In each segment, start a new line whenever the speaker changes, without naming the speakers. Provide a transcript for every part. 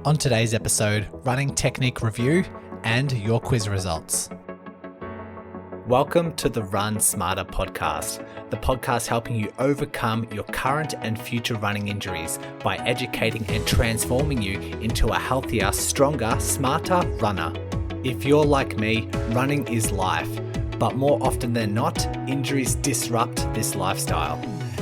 On today's episode, running technique review and your quiz results. Welcome to the Run Smarter podcast, the podcast helping you overcome your current and future running injuries by educating and transforming you into a healthier, stronger, smarter runner. If you're like me, running is life, but more often than not, injuries disrupt this lifestyle.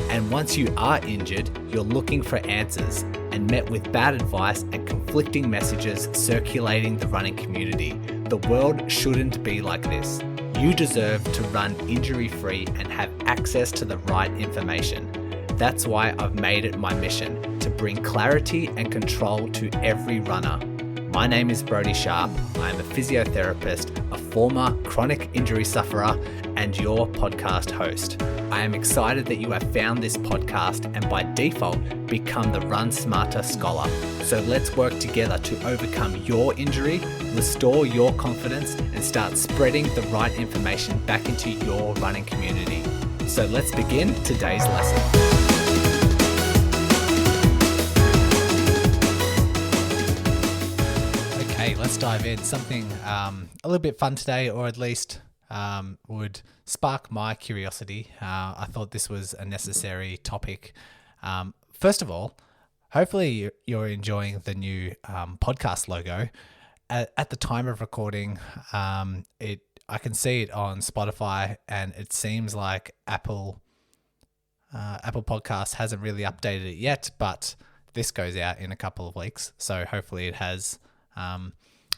And once you are injured, you're looking for answers and met with bad advice and conflicting messages circulating the running community. The world shouldn't be like this. You deserve to run injury-free and have access to the right information. That's why I've made it my mission to bring clarity and control to every runner. My name is Brody Sharp. I am a physiotherapist, a former chronic injury sufferer, and your podcast host. I am excited that you have found this podcast and by default become the Run Smarter Scholar. So let's work together to overcome your injury, restore your confidence, and start spreading the right information back into your running community. So let's begin today's lesson. Okay, let's dive in. Something a little bit fun today, or at least would spark my curiosity. I thought this was a necessary topic. First of all, hopefully you're enjoying the new podcast logo. At the time of recording, I can see it on Spotify, and it seems like Apple Podcasts hasn't really updated it yet, but this goes out in a couple of weeks, so hopefully it has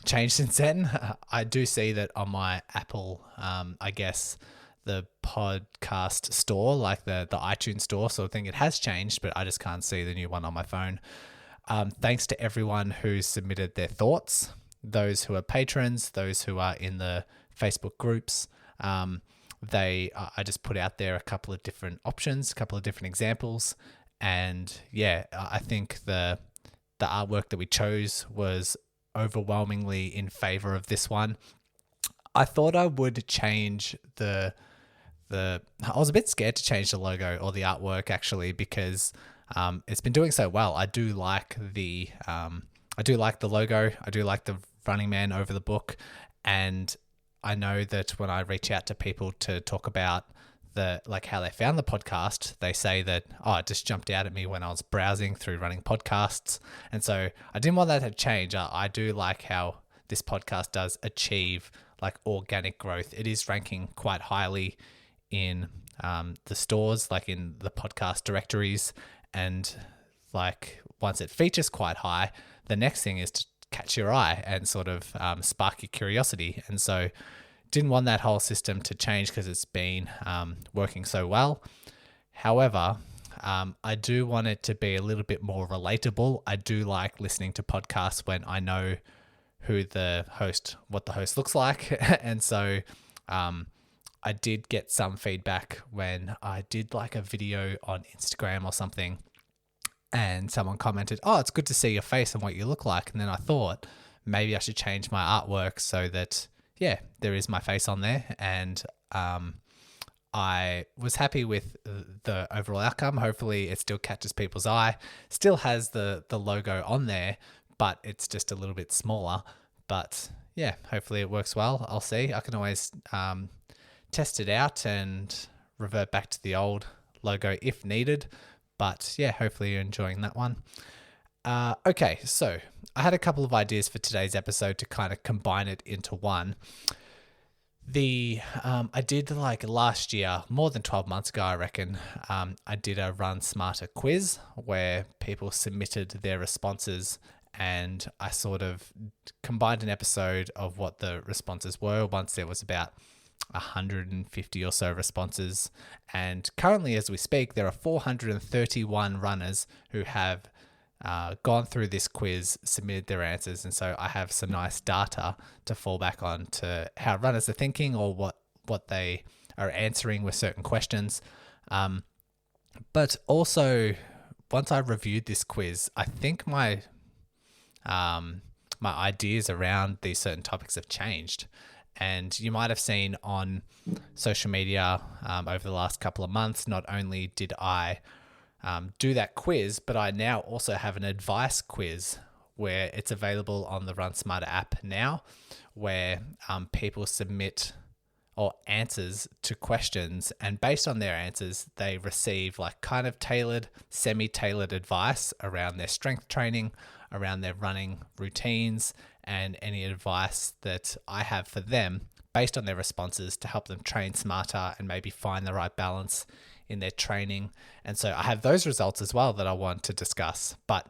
changed since then. I do see that on my Apple, I guess the podcast store, like the iTunes store, so I think it has changed, but I just can't see the new one on my phone. Thanks to everyone who submitted their thoughts, those who are patrons, those who are in the Facebook groups. I just put out there a couple of different options, a couple of different examples, and yeah, I think the artwork that we chose was overwhelmingly in favor of this one. I thought I would change I was a bit scared to change the logo or the artwork actually, because it's been doing so well. I do like the logo. I do like the running man over the book, and I know that when I reach out to people to talk about how they found the podcast, they say that, it just jumped out at me when I was browsing through running podcasts. And so I didn't want that to change. I do like how this podcast does achieve like organic growth. It is ranking quite highly in the stores, like in the podcast directories. And like once it features quite high, the next thing is to catch your eye and sort of spark your curiosity. And so didn't want that whole system to change because it's been working so well. However, I do want it to be a little bit more relatable. I do like listening to podcasts when I know what the host looks like. And so I did get some feedback when I did like a video on Instagram or something, and someone commented, it's good to see your face and what you look like. And then I thought maybe I should change my artwork so that there is my face on there, and I was happy with the overall outcome. Hopefully it still catches people's eye, still has the logo on there, but it's just a little bit smaller. But yeah, hopefully it works well. I'll see. I can always test it out and revert back to the old logo if needed. But yeah, hopefully you're enjoying that one. Okay, so I had a couple of ideas for today's episode to kind of combine it into one. I did like last year, more than 12 months ago, I reckon, I did a Run Smarter quiz where people submitted their responses, and I sort of combined an episode of what the responses were once there was about 150 or so responses. And currently, as we speak, there are 431 runners who have gone through this quiz, submitted their answers, and so I have some nice data to fall back on to how runners are thinking or what they are answering with certain questions. But also, once I reviewed this quiz, I think my ideas around these certain topics have changed. And you might have seen on social media over the last couple of months, not only did I do that quiz, but I now also have an advice quiz where it's available on the Run Smarter app now, where people submit or answers to questions, and based on their answers, they receive like kind of tailored, semi-tailored advice around their strength training, around their running routines, and any advice that I have for them based on their responses to help them train smarter and maybe find the right balance in their training. And so I have those results as well that I want to discuss. But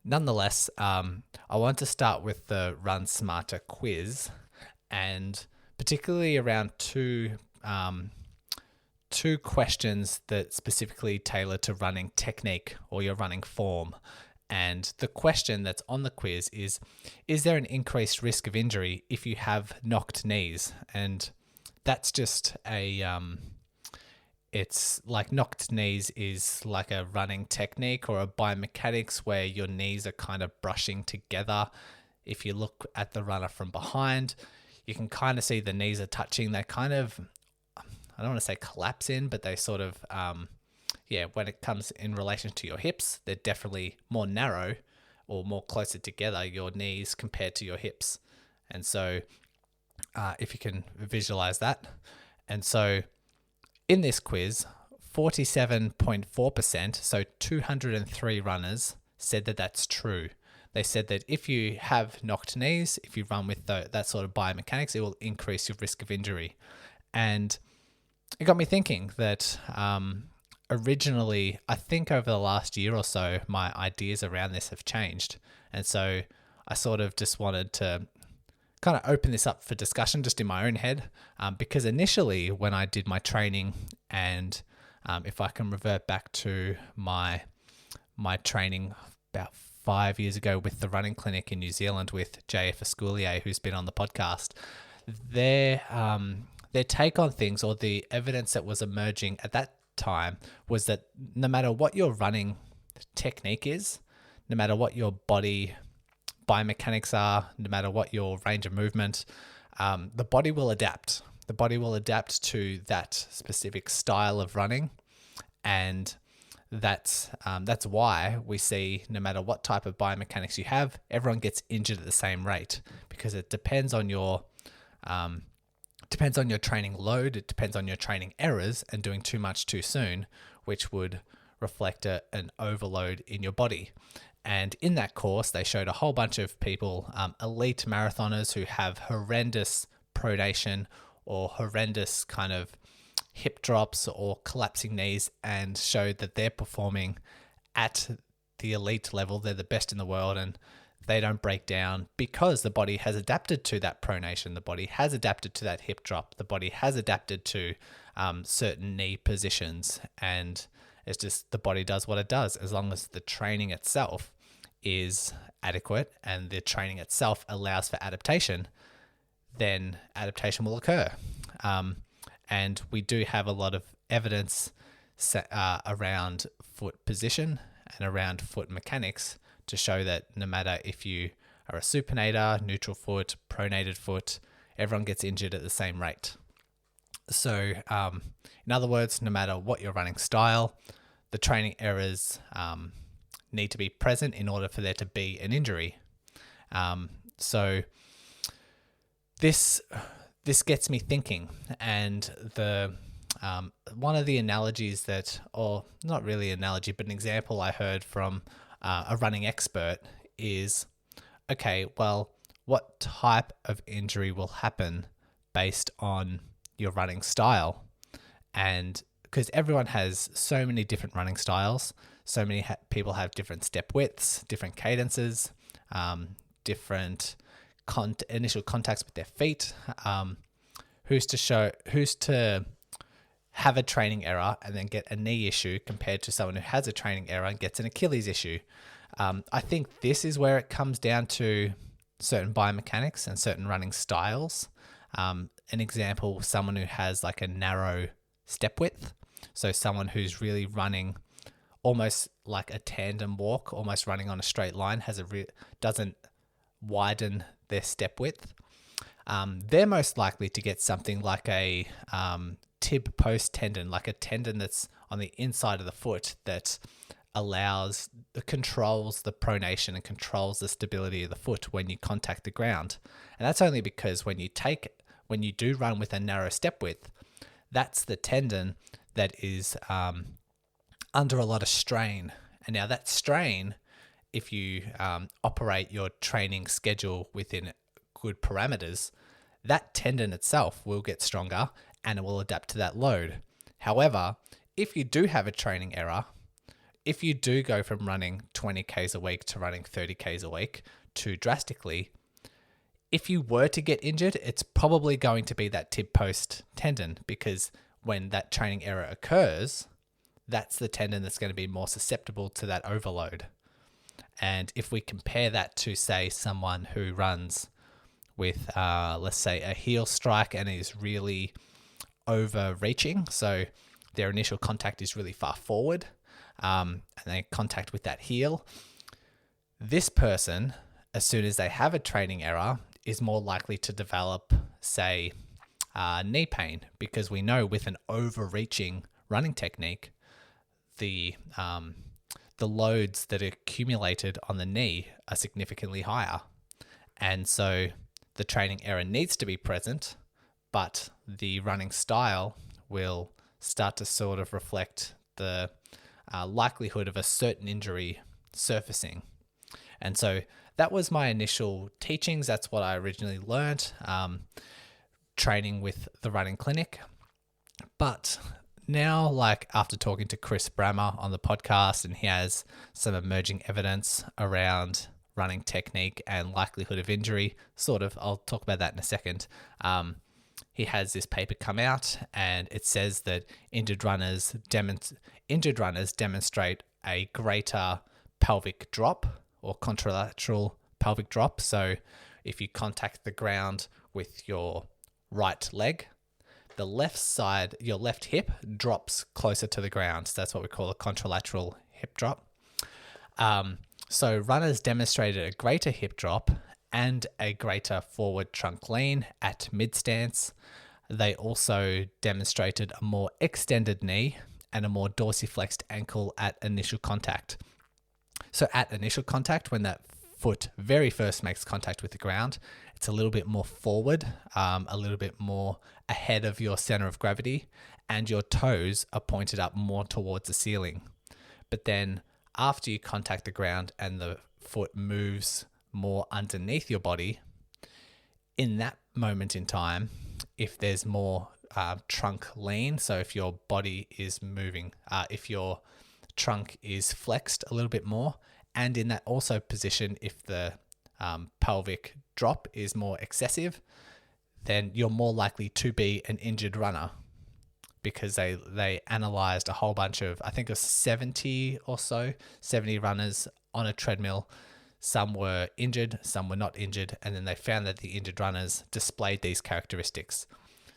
nonetheless, I want to start with the Run Smarter quiz, and particularly around two questions that specifically tailor to running technique or your running form. And the question that's on the quiz is there an increased risk of injury if you have knocked knees? And that's just it's like knocked knees is like a running technique or a biomechanics where your knees are kind of brushing together. If you look at the runner from behind, you can kind of see the knees are touching. They kind of, I don't want to say collapse in, but they sort of, when it comes in relation to your hips, they're definitely more narrow or more closer together, your knees compared to your hips. And so if you can visualize that. And so in this quiz, 47.4%, so 203 runners said that that's true. They said that if you have knocked knees, if you run with that sort of biomechanics, it will increase your risk of injury. And it got me thinking that originally, I think over the last year or so, my ideas around this have changed. And so I sort of just wanted to kind of open this up for discussion just in my own head, because initially when I did my training, and if I can revert back to my training about 5 years ago with the running clinic in New Zealand with e6faa8c63404409ca179701e7aaa1c93, who's been on the podcast, their take on things, or the evidence that was emerging at that time, was that no matter what your running technique is, no matter what your body biomechanics are, no matter what your range of movement, the body will adapt. The body will adapt to that specific style of running, and that's why we see no matter what type of biomechanics you have, everyone gets injured at the same rate, because it depends on your training load, it depends on your training errors, and doing too much too soon, which would reflect an overload in your body. And in that course, they showed a whole bunch of people, elite marathoners who have horrendous pronation or horrendous kind of hip drops or collapsing knees, and showed that they're performing at the elite level. They're the best in the world, and they don't break down because the body has adapted to that pronation. The body has adapted to that hip drop. The body has adapted to certain knee positions, and it's just the body does what it does. As long as the training itself is adequate and the training itself allows for adaptation, then adaptation will occur. And we do have a lot of evidence around foot position and around foot mechanics to show that no matter if you are a supinator, neutral foot, pronated foot, everyone gets injured at the same rate. So in other words, no matter what your running style, the training errors need to be present in order for there to be an injury. So this gets me thinking, and the one of the analogies that, or not really an analogy, but an example I heard from a running expert is, okay, well, what type of injury will happen based on your running style? And because everyone has so many different running styles, so many people have different step widths, different cadences, different initial contacts with their feet. Who's to have a training error and then get a knee issue compared to someone who has a training error and gets an Achilles issue? I think this is where it comes down to certain biomechanics and certain running styles. An example, someone who has like a narrow step width. So someone who's really running almost like a tandem walk, almost running on a straight line, doesn't widen their step width. They're most likely to get something like a tib post tendon, like a tendon that's on the inside of the foot that controls the pronation and controls the stability of the foot when you contact the ground. And that's only because when you do run with a narrow step width, that's the tendon that is under a lot of strain. And now that strain, if you operate your training schedule within good parameters, that tendon itself will get stronger and it will adapt to that load. However, if you do have a training error, if you do go from running 20 Ks a week to running 30 Ks a week too drastically, if you were to get injured, it's probably going to be that tib post tendon, because when that training error occurs, that's the tendon that's going to be more susceptible to that overload. And if we compare that to, say, someone who runs with, let's say, a heel strike and is really overreaching, so their initial contact is really far forward, and they contact with that heel, this person, as soon as they have a training error, is more likely to develop, say, knee pain, because we know with an overreaching running technique, the loads that are accumulated on the knee are significantly higher. And so the training error needs to be present, but the running style will start to sort of reflect the likelihood of a certain injury surfacing. And so that was my initial teachings. That's what I originally learned training with the running clinic. But now, like after talking to Chris Brammer on the podcast, and he has some emerging evidence around running technique and likelihood of injury, sort of, I'll talk about that in a second. He has this paper come out, and it says that injured runners demonstrate a greater pelvic drop or contralateral pelvic drop. So if you contact the ground with your right leg, the left side, your left hip drops closer to the ground. So that's what we call a contralateral hip drop. So runners demonstrated a greater hip drop and a greater forward trunk lean at mid-stance. They also demonstrated a more extended knee and a more dorsiflexed ankle at initial contact. So at initial contact, when that foot very first makes contact with the ground, it's a little bit more forward, a little bit more ahead of your center of gravity, and your toes are pointed up more towards the ceiling. But then after you contact the ground and the foot moves more underneath your body, in that moment in time, if there's more trunk lean, so if your body is moving, if your trunk is flexed a little bit more, and in that also position, if the pelvic drop is more excessive, then you're more likely to be an injured runner, because they analyzed a whole bunch of, I think it was 70 runners on a treadmill. Some were injured, some were not injured, and then they found that the injured runners displayed these characteristics.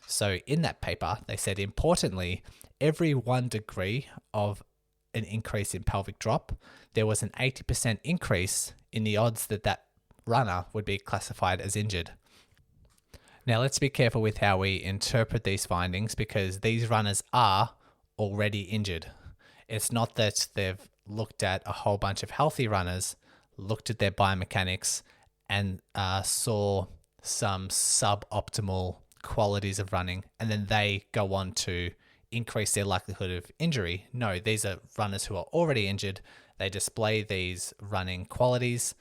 So in that paper, they said, importantly, every 1 degree of an increase in pelvic drop, there was an 80% increase in the odds that that runner would be classified as injured. Now, let's be careful with how we interpret these findings, because these runners are already injured. It's not that they've looked at a whole bunch of healthy runners, looked at their biomechanics, and saw some suboptimal qualities of running, and then they go on to increase their likelihood of injury. No, these are runners who are already injured. They display these running qualities.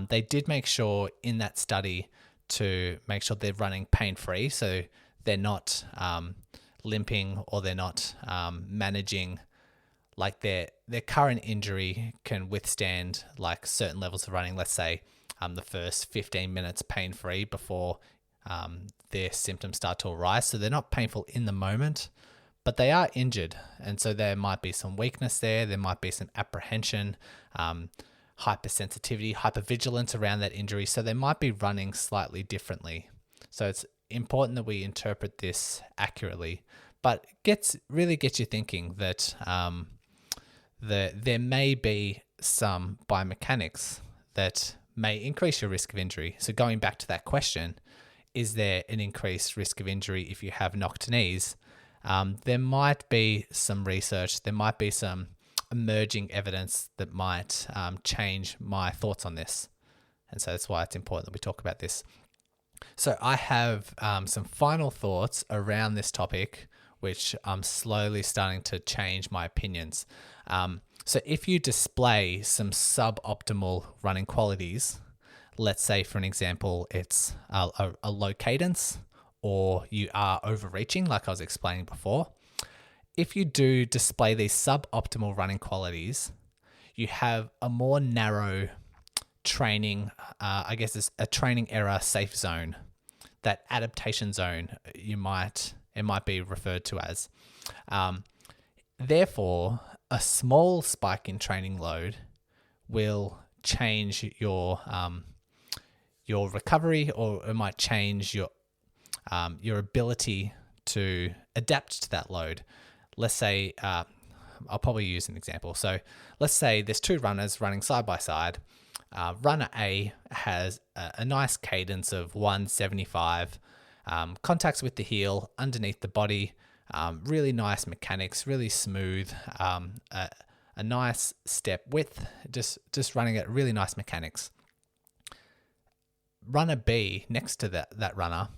They did make sure in that study to make sure they're running pain-free, so they're not limping, or they're not managing, like their current injury can withstand like certain levels of running. Let's say the first 15 minutes pain-free before their symptoms start to arise. So they're not painful in the moment, but they are injured. And so there might be some weakness there. There might be some apprehension, hypersensitivity, hypervigilance around that injury. So they might be running slightly differently. So it's important that we interpret this accurately, but really gets you thinking that there may be some biomechanics that may increase your risk of injury. So going back to that question, is there an increased risk of injury if you have knocked knees? There might be some research, there might be some emerging evidence that might change my thoughts on this. And so that's why it's important that we talk about this. So I have some final thoughts around this topic, which I'm slowly starting to change my opinions. So if you display some suboptimal running qualities, let's say for an example, it's a low cadence, or you are overreaching like I was explaining before. If you do display these suboptimal running qualities, you have a more narrow training, I guess it's a training error safe zone, that adaptation zone it might be referred to as. Therefore, a small spike in training load will change your recovery, or it might change your ability to adapt to that load. Let's say, I'll probably use an example. So let's say there's two runners running side by side. Runner A has a nice cadence of 175, contacts with the heel underneath the body, really nice mechanics, really smooth, a nice step width, just running at really nice mechanics. Runner B next to that runner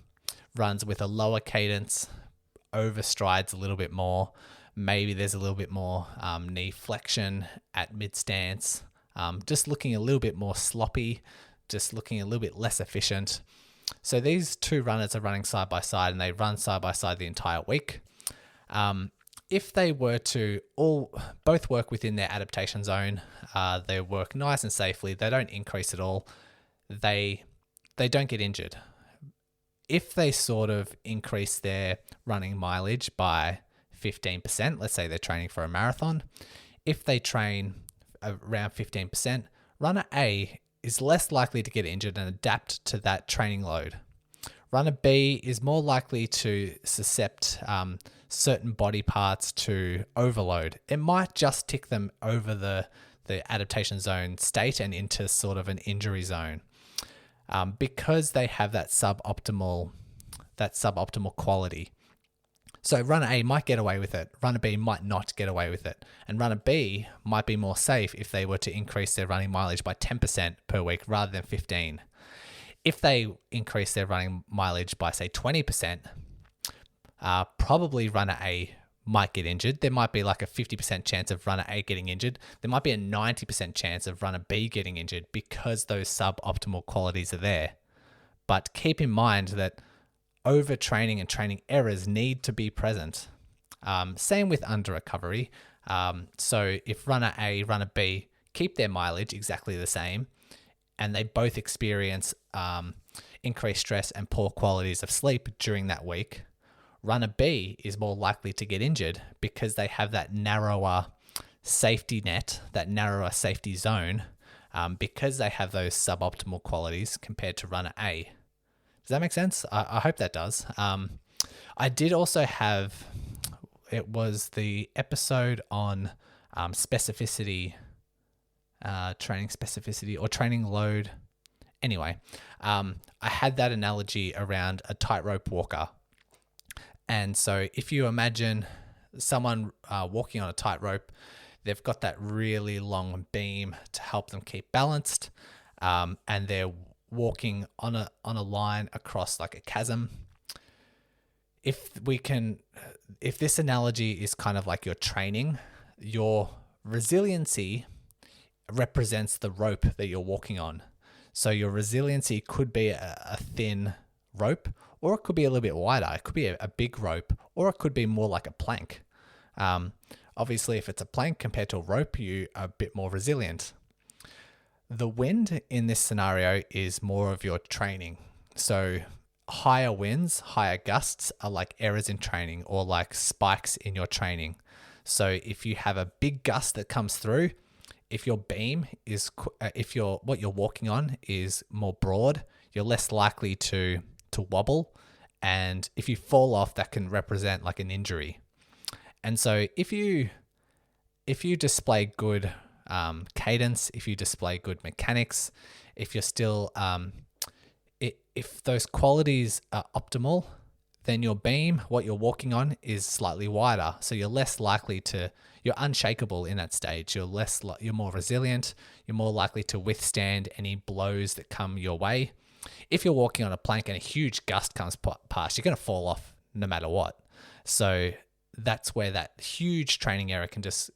runs with a lower cadence, overstrides a little bit more. Maybe there's a little bit more knee flexion at mid stance, just looking a little bit more sloppy, just looking a little bit less efficient. So these two runners are running side by side, and they run side by side the entire week. If they were to both work within their adaptation zone, they work nice and safely, they don't increase at all, they don't get injured. If they sort of increase their running mileage by 15%, let's say they're training for a marathon, if they train around 15%, runner A is less likely to get injured and adapt to that training load. Runner B is more likely to suscept certain body parts to overload. It might just tick them over the adaptation zone state and into sort of an injury zone, because they have that suboptimal quality. So runner A might get away with it, runner B might not get away with it, and runner B might be more safe if they were to increase their running mileage by 10% per week rather than 15%. If they increase their running mileage by, say, 20%, probably runner A might get injured. There might be like a 50% chance of runner A getting injured. There might be a 90% chance of runner B getting injured because those suboptimal qualities are there. But keep in mind that overtraining and training errors need to be present. Same with under recovery. So if runner A, runner B keep their mileage exactly the same, and they both experience increased stress and poor qualities of sleep during that week, runner B is more likely to get injured because they have that narrower safety net, that narrower safety zone, because they have those suboptimal qualities compared to runner A. Does that make sense? I hope that does. I did also have, it was the episode on specificity, training specificity or training load. Anyway, I had that analogy around a tightrope walker. And so if you imagine someone walking on a tightrope, they've got that really long beam to help them keep balanced, and they're walking on a line across like a chasm. If this analogy is kind of like your training, your resiliency represents the rope that you're walking on. So your resiliency could be a thin rope, or it could be a little bit wider. It could be a big rope, or it could be more like a plank. Obviously, if it's a plank compared to a rope, you are a bit more resilient. The wind in this scenario is more of your training. So higher winds, higher gusts are like errors in training or like spikes in your training. So if you have a big gust that comes through, if your beam is, what you're walking on is more broad, you're less likely to wobble. And if you fall off, that can represent like an injury. And so if you display good cadence, if you display good mechanics, if you're still, if those qualities are optimal, then your beam, what you're walking on, is slightly wider. So you're less likely to, you're unshakable in that stage. You're more resilient. You're more likely to withstand any blows that come your way. If you're walking on a plank and a huge gust comes past, you're going to fall off no matter what. So that's where that huge training error can just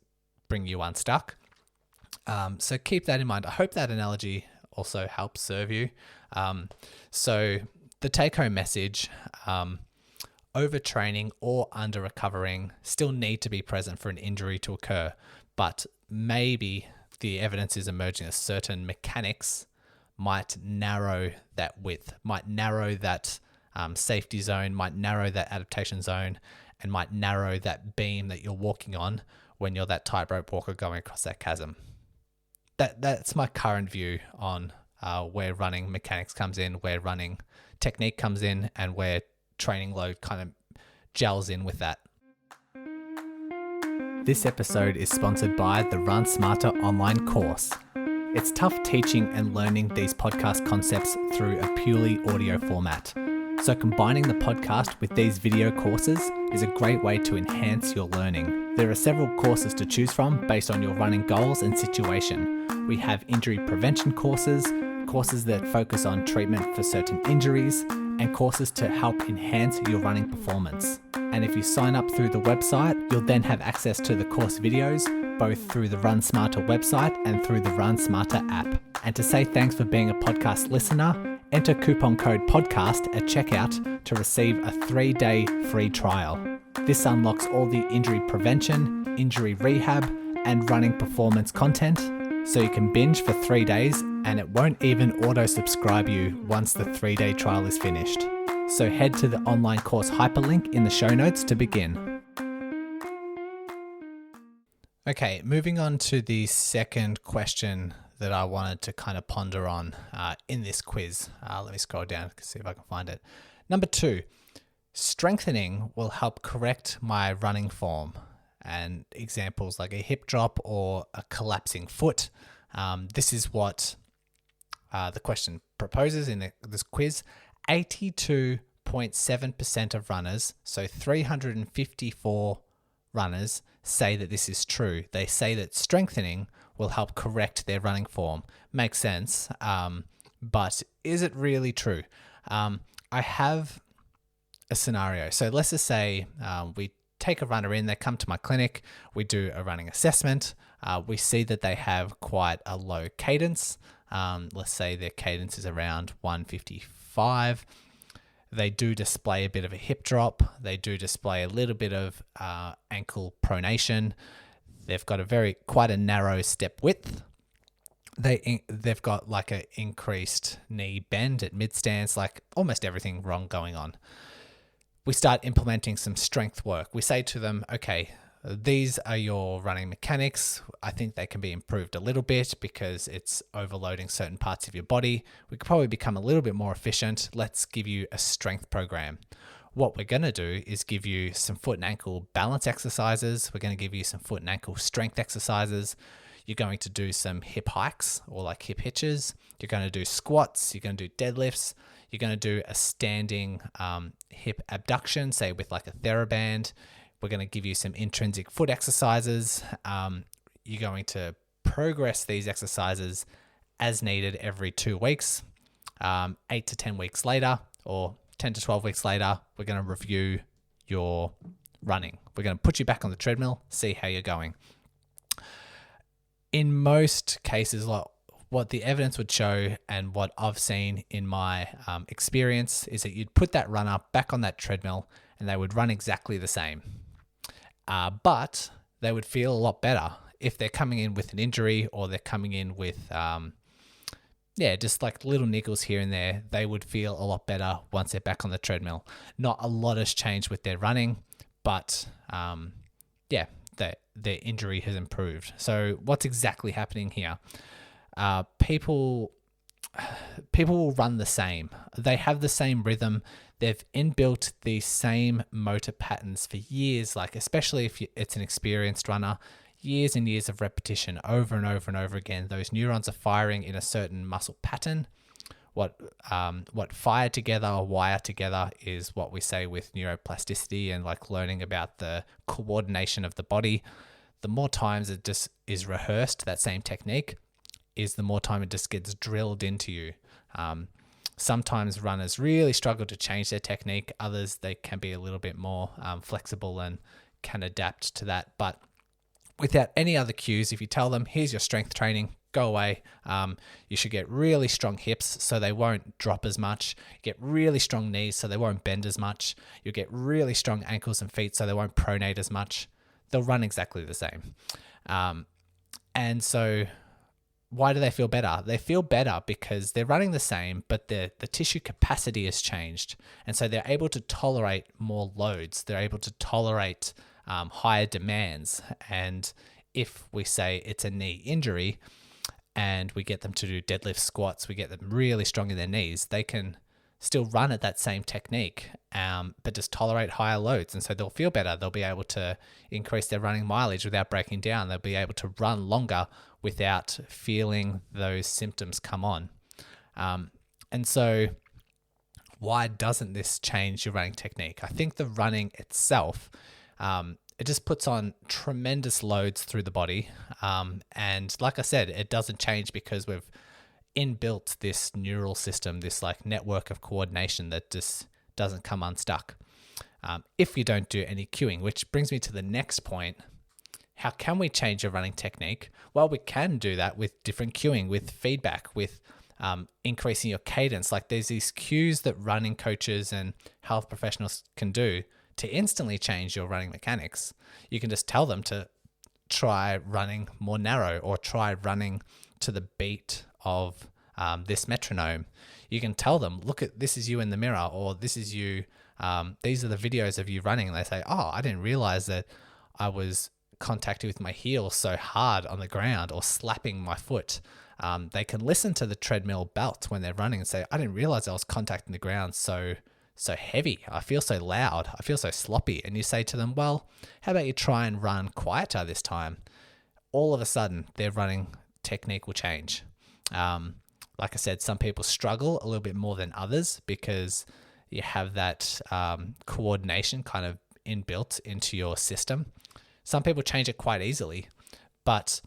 bring you unstuck. So keep that in mind. I hope that analogy also helps serve you. So the take-home message, overtraining or under-recovering still need to be present for an injury to occur, but maybe the evidence is emerging that certain mechanics might narrow that width, might narrow that safety zone, might narrow that adaptation zone, and might narrow that beam that you're walking on when you're that tightrope walker going across that chasm. That's my current view on where running mechanics comes in, where running technique comes in, and where training load kind of gels in with that. This episode is sponsored by the Run Smarter online course. It's tough teaching and learning these podcast concepts through a purely audio format. So combining the podcast with these video courses is a great way to enhance your learning. There are several courses to choose from based on your running goals and situation. We have injury prevention courses that focus on treatment for certain injuries, and courses to help enhance your running performance. And if you sign up through the website, you'll then have access to the course videos, both through the Run Smarter website and through the Run Smarter app. And to say thanks for being a podcast listener, enter coupon code podcast at checkout to receive a 3-day free trial. This unlocks all the injury prevention, injury rehab, and running performance content, so you can binge for 3 days and it won't even auto-subscribe you once the 3-day trial is finished. So head to the online course hyperlink in the show notes to begin. Okay, moving on to the second question that I wanted to kind of ponder on in this quiz. Let me scroll down to see if I can find it. Number 2, strengthening will help correct my running form. And examples like a hip drop or a collapsing foot. This is what the question proposes in this quiz. 82.7% of runners, so 354 runners, say that this is true. They say that strengthening will help correct their running form. Makes sense, but is it really true? I have a scenario. So let's just say we take a runner in, they come to my clinic, we do a running assessment, we see that they have quite a low cadence. Let's say their cadence is around 155. They do display a bit of a hip drop. They do display a little bit of ankle pronation. They've got quite a narrow step width. They've got like an increased knee bend at mid stance, like almost everything wrong going on. We start implementing some strength work. We say to them, okay, these are your running mechanics. I think they can be improved a little bit because it's overloading certain parts of your body. We could probably become a little bit more efficient. Let's give you a strength program. What we're going to do is give you some foot and ankle balance exercises. We're going to give you some foot and ankle strength exercises. You're going to do some hip hikes or like hip hitches. You're going to do squats. You're going to do deadlifts. You're going to do a standing hip abduction, say with like a TheraBand. We're going to give you some intrinsic foot exercises. You're going to progress these exercises as needed every 2 weeks. 8 to 10 weeks later, or 10 to 12 weeks later, we're going to review your running. We're going to put you back on the treadmill, see how you're going. In most cases, what the evidence would show and what I've seen in my experience is that you'd put that runner back on that treadmill and they would run exactly the same. But they would feel a lot better if they're coming in with an injury or they're coming in with, just like little niggles here and there. They would feel a lot better once they're back on the treadmill. Not a lot has changed with their running, but their injury has improved. So what's exactly happening here? People will run the same. They have the same rhythm. They've inbuilt the same motor patterns for years, like especially if it's an experienced runner, years and years of repetition over and over and over again. Those neurons are firing in a certain muscle pattern. what fire together or wire together is what we say with neuroplasticity and like learning about the coordination of the body. The more times it just is rehearsed, that same technique, is the more time it just gets drilled into you. Sometimes runners really struggle to change their technique. Others, they can be a little bit more flexible and can adapt to that. But without any other cues, if you tell them, here's your strength training, go away. You should get really strong hips so they won't drop as much. Get really strong knees so they won't bend as much. You'll get really strong ankles and feet so they won't pronate as much. They'll run exactly the same. And so why do they feel better? They feel better because they're running the same, but the tissue capacity has changed. And so they're able to tolerate more loads. They're able to tolerate higher demands. And if we say it's a knee injury and we get them to do deadlift squats, we get them really strong in their knees, they can still run at that same technique, but just tolerate higher loads. And so they'll feel better. They'll be able to increase their running mileage without breaking down. They'll be able to run longer without feeling those symptoms come on. And so why doesn't this change your running technique? I think the running itself, it just puts on tremendous loads through the body. And like I said, it doesn't change because we've inbuilt this neural system, this like network of coordination that just doesn't come unstuck if you don't do any cueing, which brings me to the next point. How can we change your running technique? Well, we can do that with different cueing, with feedback, with increasing your cadence. Like there's these cues that running coaches and health professionals can do to instantly change your running mechanics. You can just tell them to try running more narrow or try running to the beat of this metronome. You can tell them, look at, this is you in the mirror, or this is you, these are the videos of you running. And they say, oh, I didn't realize that I was contacting with my heel so hard on the ground or slapping my foot. They can listen to the treadmill belt when they're running and say, I didn't realize I was contacting the ground so heavy. I feel so loud. I feel so sloppy. And you say to them, well, how about you try and run quieter this time? All of a sudden, their running technique will change. Like I said, some people struggle a little bit more than others because you have that coordination kind of inbuilt into your system. Some people change it quite easily, but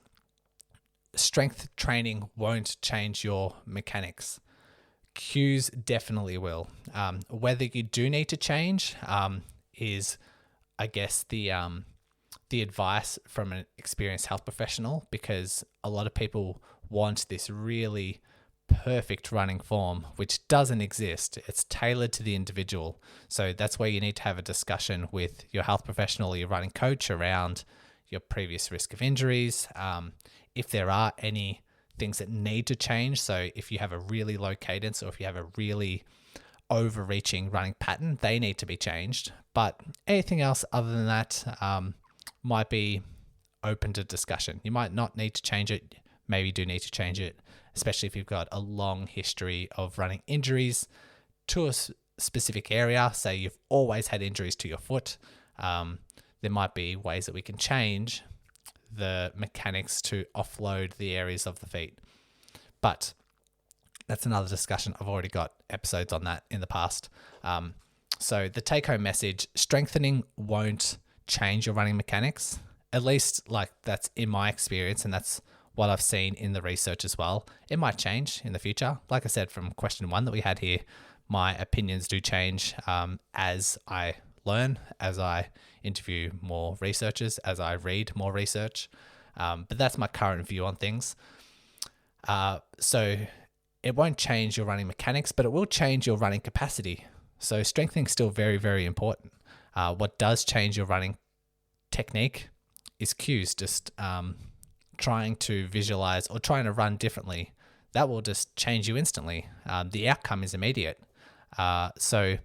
strength training won't change your mechanics. Cues definitely will. Whether you do need to change is, I guess, the advice from an experienced health professional, because a lot of people want this really perfect running form, which doesn't exist. It's tailored to the individual. So that's where you need to have a discussion with your health professional or your running coach around your previous risk of injuries. If there are any things that need to change. So if you have a really low cadence or if you have a really overreaching running pattern, they need to be changed. But anything else other than that might be open to discussion. You might not need to change it. Maybe you do need to change it, especially if you've got a long history of running injuries to a specific area. Say you've always had injuries to your foot. There might be ways that we can change the mechanics to offload the areas of the feet. But that's another discussion. I've already got episodes on that in the past. So the take-home message, strengthening won't change your running mechanics. At least like that's in my experience, and that's what I've seen in the research as well. It might change in the future. Like I said, from question 1 that we had here, my opinions do change as I learn, as I interview more researchers, as I read more research. But that's my current view on things. So it won't change your running mechanics, but it will change your running capacity. So strengthening is still very, very important. What does change your running technique is cues, just trying to visualize or trying to run differently. That will just change you instantly. The outcome is immediate. So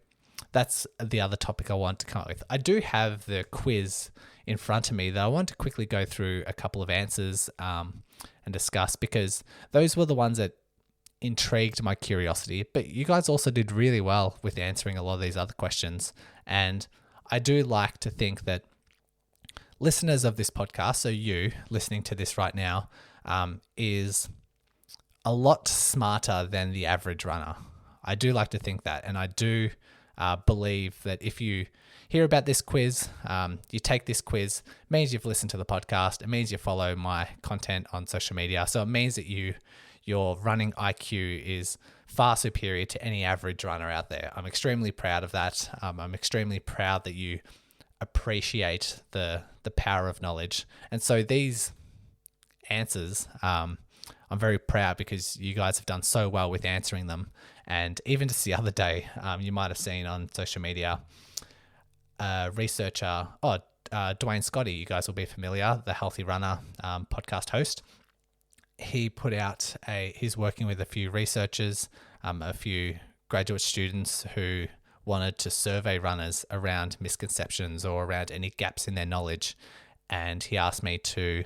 that's the other topic I want to come up with. I do have the quiz in front of me that I want to quickly go through a couple of answers and discuss, because those were the ones that intrigued my curiosity. But you guys also did really well with answering a lot of these other questions. And I do like to think that listeners of this podcast, so you listening to this right now, is a lot smarter than the average runner. I do like to think that, and I do believe that if you hear about this quiz, you take this quiz, it means you've listened to the podcast, it means you follow my content on social media, so it means that your running IQ is far superior to any average runner out there. I'm extremely proud of that. I'm extremely proud that you appreciate the power of knowledge. And so these answers, I'm very proud because you guys have done so well with answering them. And even just the other day, you might have seen on social media, researcher, Dwayne Scotty, you guys will be familiar, the Healthy Runner podcast host. He put out he's working with a few researchers, a few graduate students who wanted to survey runners around misconceptions or around any gaps in their knowledge. And he asked me to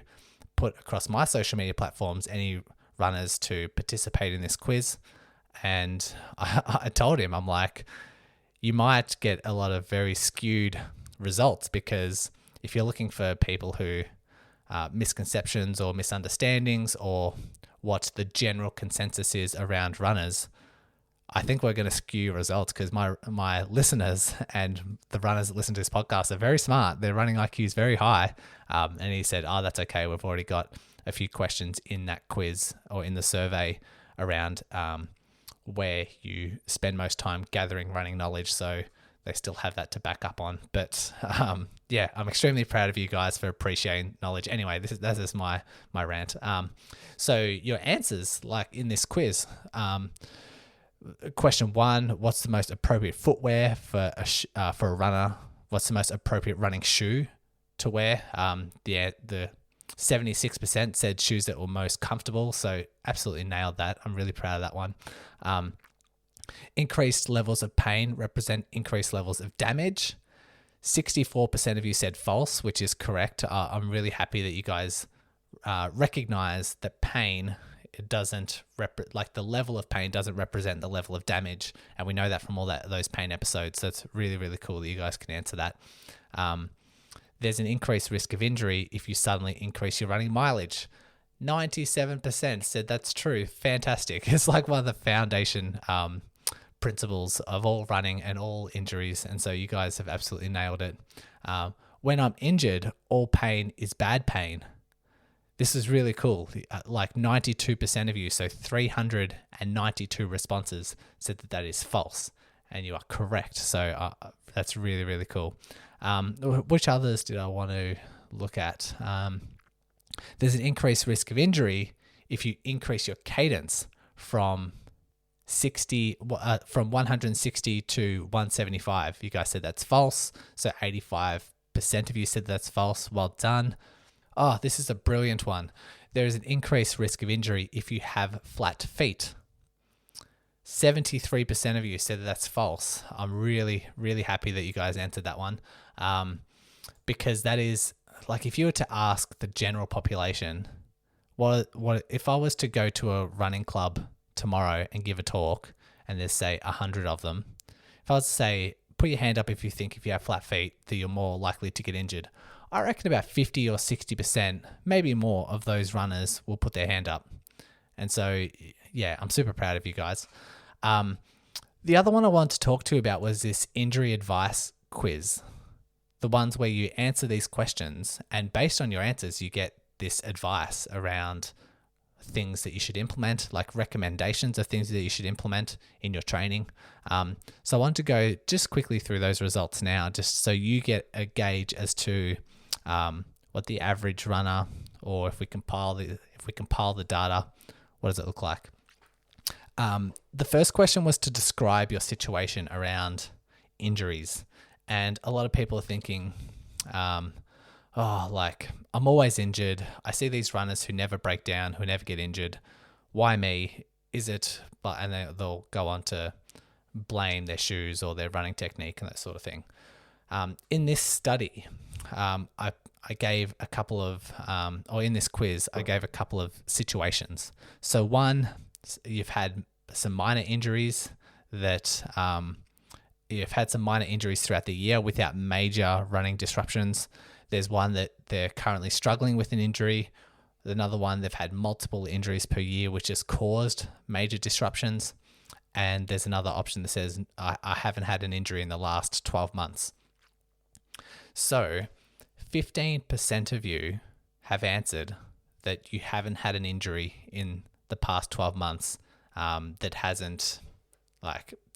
put across my social media platforms any runners to participate in this quiz. And I told him, I'm like, you might get a lot of very skewed results, because if you're looking for people who misconceptions or misunderstandings or what the general consensus is around runners, I think we're going to skew results, because my listeners and the runners that listen to this podcast are very smart. Their running IQ is very high. And he said, that's okay. We've already got a few questions in that quiz or in the survey around where you spend most time gathering running knowledge. So they still have that to back up on. But yeah, I'm extremely proud of you guys for appreciating knowledge. Anyway, this is my rant. So your answers, like in this quiz, question 1, what's the most appropriate footwear for a runner? What's the most appropriate running shoe to wear? The 76% said shoes that were most comfortable. So absolutely nailed that. I'm really proud of that one. Increased levels of pain represent increased levels of damage. 64% of you said false, which is correct. I'm really happy that you guys recognize that pain, it doesn't like the level of pain doesn't represent the level of damage, and we know that from all those pain episodes. So it's really, really cool that you guys can answer that. There's an increased risk of injury if you suddenly increase your running mileage. 97% said that's true. Fantastic. It's like one of the foundation principles of all running and all injuries, and so you guys have absolutely nailed it. When I'm injured, all pain is bad pain. This is really cool. Like 92% of you, so 392 responses said that is false, and you are correct. So that's really, really cool. Which others did I want to look at? There's an increased risk of injury if you increase your cadence from 160 to 175. You guys said that's false. So 85% of you said that's false. Well done. Oh, this is a brilliant one. There is an increased risk of injury if you have flat feet. 73% of you said that's false. I'm really, really happy that you guys answered that one. Because that is, like, if you were to ask the general population, what if I was to go to a running club tomorrow and give a talk, and there's, say, 100 of them, if I was to say, put your hand up if you think if you have flat feet that you're more likely to get injured, I reckon about 50 or 60%, maybe more, of those runners will put their hand up. And so, yeah, I'm super proud of you guys. The other one I wanted to talk to you about was this injury advice quiz. The ones where you answer these questions, and based on your answers, you get this advice around things that you should implement, like recommendations of things that you should implement in your training. So I want to go just quickly through those results now, just so you get a gauge as to what the average runner, or if we compile the data, what does it look like? The first question was to describe your situation around injuries. And a lot of people are thinking, like, I'm always injured. I see these runners who never break down, who never get injured. Why me? Is it? And they'll go on to blame their shoes or their running technique and that sort of thing. In this study, I gave a couple of, or in this quiz, I gave a couple of situations. So one, you've had some minor injuries you've had some minor injuries throughout the year without major running disruptions. There's one that they're currently struggling with an injury. Another one, they've had multiple injuries per year, which has caused major disruptions. And there's another option that says, I haven't had an injury in the last 12 months. So 15% of you have answered that you haven't had an injury in the past 12 months that hasn't,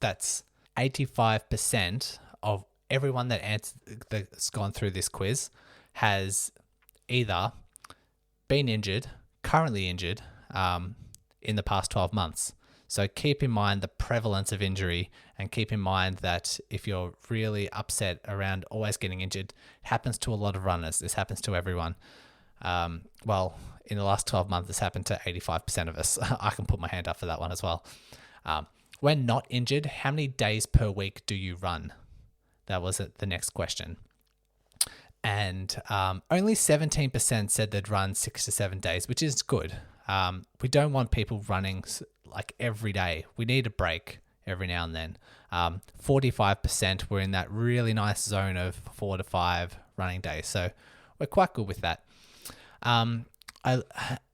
that's 85% of everyone that's gone through this quiz has either been injured, currently injured in the past 12 months. So keep in mind the prevalence of injury, and keep in mind that if you're really upset around always getting injured, it happens to a lot of runners. This happens to everyone. Well, in the last 12 months, this happened to 85% of us. I can put my hand up for that one as well. When not injured, how many days per week do you run? That was the next question. And only 17% said they'd run 6 to 7 days, which is good. We don't want people running like every day. We need a break every now and then. 45% were in that really nice zone of 4 to 5 running days. So we're quite good with that. I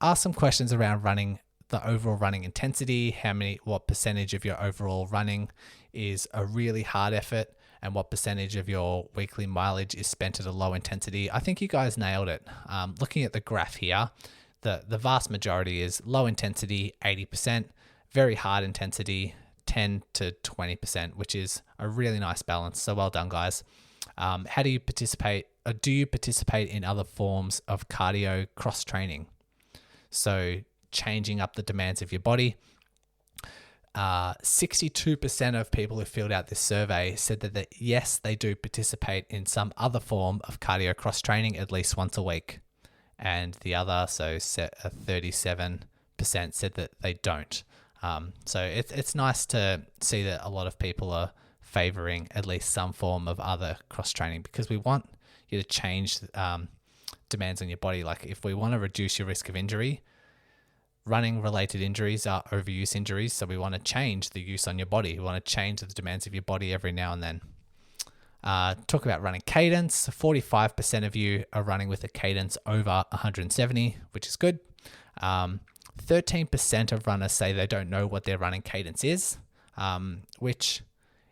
asked some questions around running, the overall running intensity, what percentage of your overall running is a really hard effort, and what percentage of your weekly mileage is spent at a low intensity. I think you guys nailed it. Looking at the graph here, the vast majority is low intensity, 80%, very hard intensity, 10 to 20%, which is a really nice balance. So well done, guys. How do you participate? Do you participate in other forms of cardio cross training? So changing up the demands of your body. 62% of people who filled out this survey said that yes, they do participate in some other form of cardio cross training at least once a week. And the other, 37% said that they don't. So it's nice to see that a lot of people are favoring at least some form of other cross training, because we want you to change demands on your body. Like if we want to reduce your risk of injury, running related injuries are overuse injuries. So we want to change the use on your body. We want to change the demands of your body every now and then. Talk about running cadence. 45% of you are running with a cadence over 170, which is good. 13% of runners say they don't know what their running cadence is, which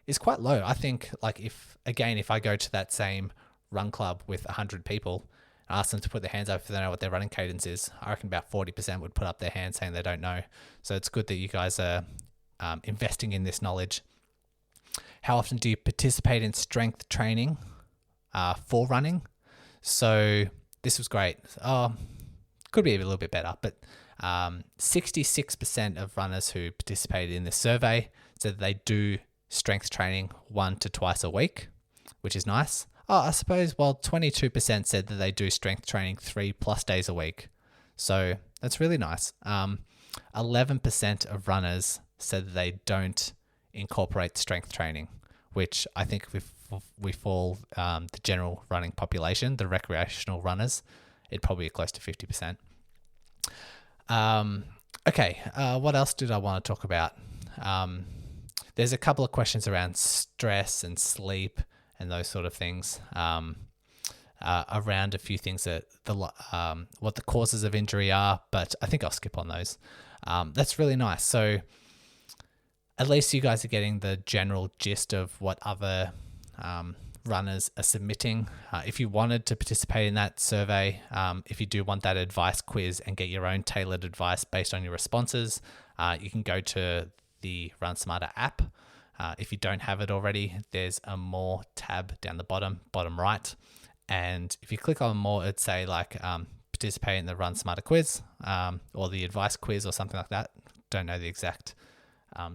is quite low. I think if I go to that same run club with 100 people and ask them to put their hands up if they know what their running cadence is, I reckon about 40% would put up their hands saying they don't know. So it's good that you guys are investing in this knowledge. How often do you participate in strength training for running? So this was great. Could be a little bit better, but 66% of runners who participated in this survey said they do strength training 1 to twice a week, which is nice. I suppose, 22% said that they do strength training 3+ days a week. So that's really nice. 11% of runners said that they don't incorporate strength training, which I think we fall the general running population, the recreational runners, it'd probably be close to 50%. Okay, what else did I want to talk about? There's a couple of questions around stress and sleep and those sort of things, around a few things that what the causes of injury are, but I think I'll skip on those. That's really nice. So at least you guys are getting the general gist of what other runners are submitting. If you wanted to participate in that survey, if you do want that advice quiz and get your own tailored advice based on your responses, you can go to the Run Smarter app. If you don't have it already, there's a More tab down the bottom right. And if you click on More, it'd say participate in the Run Smarter quiz or the advice quiz or something like that. Don't know the exact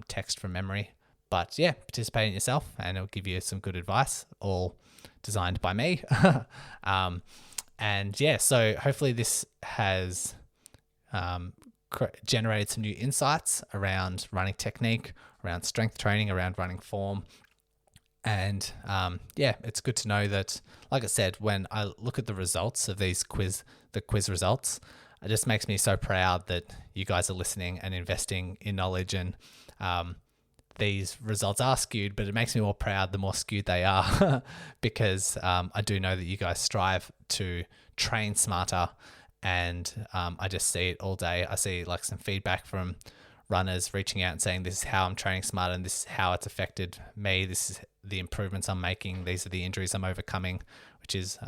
text from memory. But yeah, participate in yourself and it'll give you some good advice, all designed by me. And yeah, so hopefully this has generated some new insights around running technique, around strength training, around running form. And yeah, it's good to know that, like I said, when I look at the results of the quiz results, it just makes me so proud that you guys are listening and investing in knowledge. And these results are skewed, but it makes me more proud the more skewed they are because I do know that you guys strive to train smarter and I just see it all day. I see like some feedback from runners reaching out and saying, this is how I'm training smarter and this is how it's affected me. This is the improvements I'm making. These are the injuries I'm overcoming, which is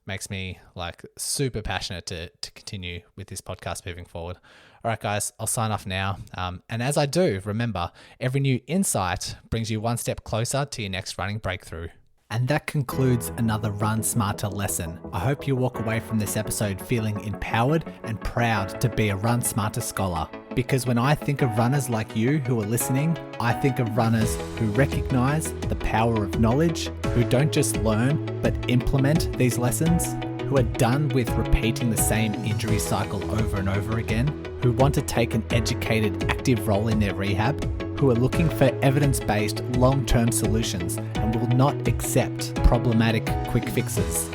makes me like super passionate to continue with this podcast moving forward. All right, guys, I'll sign off now. And as I do, remember, every new insight brings you one step closer to your next running breakthrough. And that concludes another Run Smarter lesson. I hope you walk away from this episode feeling empowered and proud to be a Run Smarter scholar. Because when I think of runners like you who are listening, I think of runners who recognize the power of knowledge, who don't just learn, but implement these lessons, who are done with repeating the same injury cycle over and over again, who want to take an educated, active role in their rehab, who are looking for evidence-based, long-term solutions and will not accept problematic quick fixes.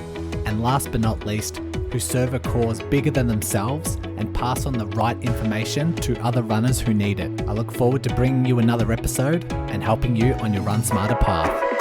And last but not least, who serve a cause bigger than themselves and pass on the right information to other runners who need it. I look forward to bringing you another episode and helping you on your Run Smarter path.